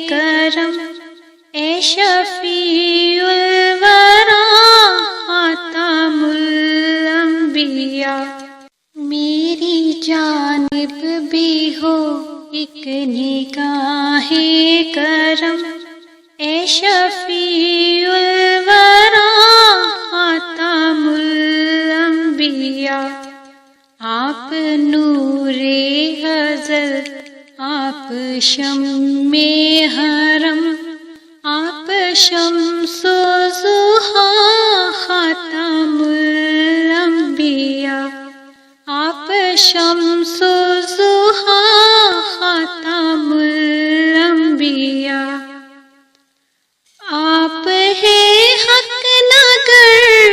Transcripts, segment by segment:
کرم اے شفیع الورا خاتم الانبیاء، میری جانب بھی ہو ایک نگاہ کرم اے شفیع الورا خاتم الانبیاء، آپ نور ازل، آپ شمع حرم، آپ شمس و ضحیٰ خاتم الانبیاء، آپ شمس و ضحیٰ خاتم الانبیاء، آپ ہیں حق نگر،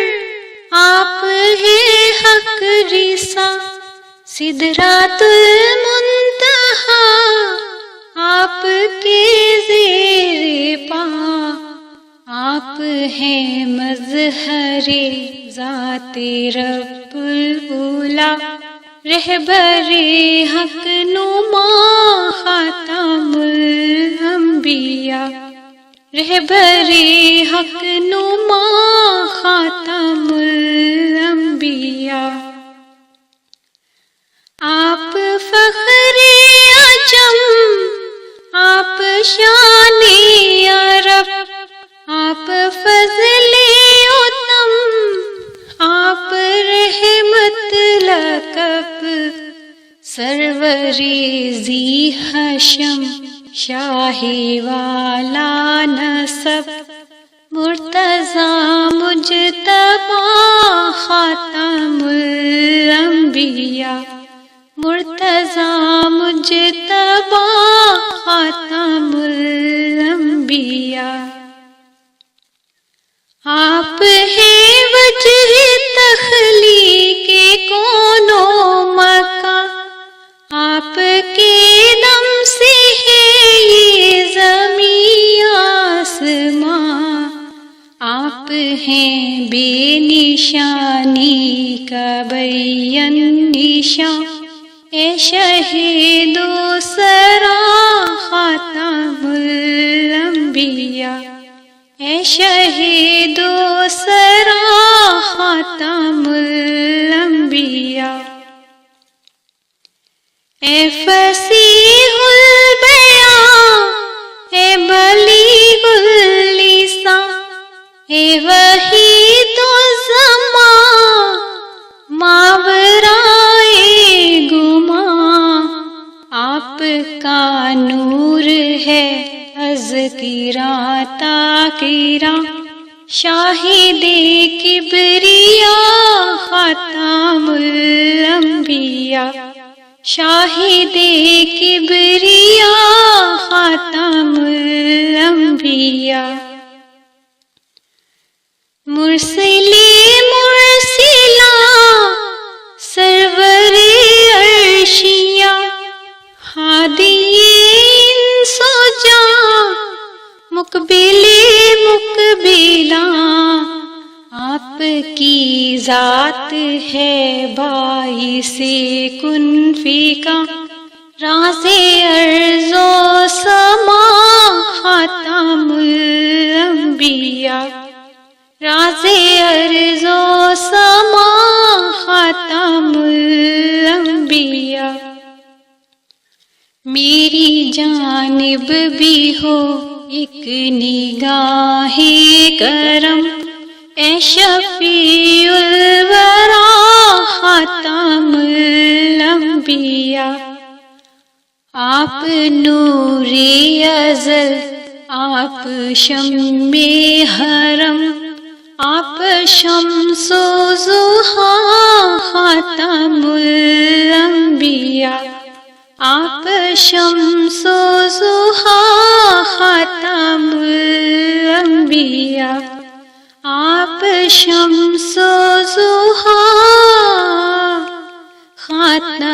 آپ ہیں حق رسا، سدرات المنتہا آپ کے زیر پا، آپ ہیں مظہر ذات رب الاولی، رہبر حق نما خاتم الانبیاء، رہبر حق نما خاتم الانبیاء، آپ فخر عجم، آپ شان عرب، آپ فضل اتم، آپ رحمت لقب، سروری ذی حشم، شاہ والا نسب، مرتضیٰ مجتبی خاتم الانبیاء، مرتضیٰ مجتبی خاتم الانبیاء، آپ ہیں وجہ تخلیق کون و مکان، آپ کے دم سے ہے یہ زمین آسمان، آپ ہیں بے نشانی کا بیان نشان اے شہید و سرا خاتم الانبیاء، اے شہید و سرا خاتم الانبیاء، اے فصیح البیان، اے بلیغ اللسان، اے وحید الزمان، ماورائے گمان، آپ کا نور ہے از گراں تا گراں، شاہد کبریاء خاتم الانبیاء، شاہد کبریاء خاتم الانبیاء، مرسل مرسلا سرور عرشیاں، ہادی انس و جاں، مقبل مقبلاں، آپ کی ذات ہے باعث کن فیکا، راز ارض و سما خاتم الانبیاء، راز ارض و سما خاتم الانبیاء، میری جانب بھی ہو ایک نگاہ کرم اے شفیع الورا خاتم الانبیاء، آپ نور ازل، آپ شمع حرم، آپ شمس و ضحیٰ خاتم الانبیاء، آپ شمس و ضحیٰ خاتم الانبیاء، آپ شمس و ضحیٰ خاتم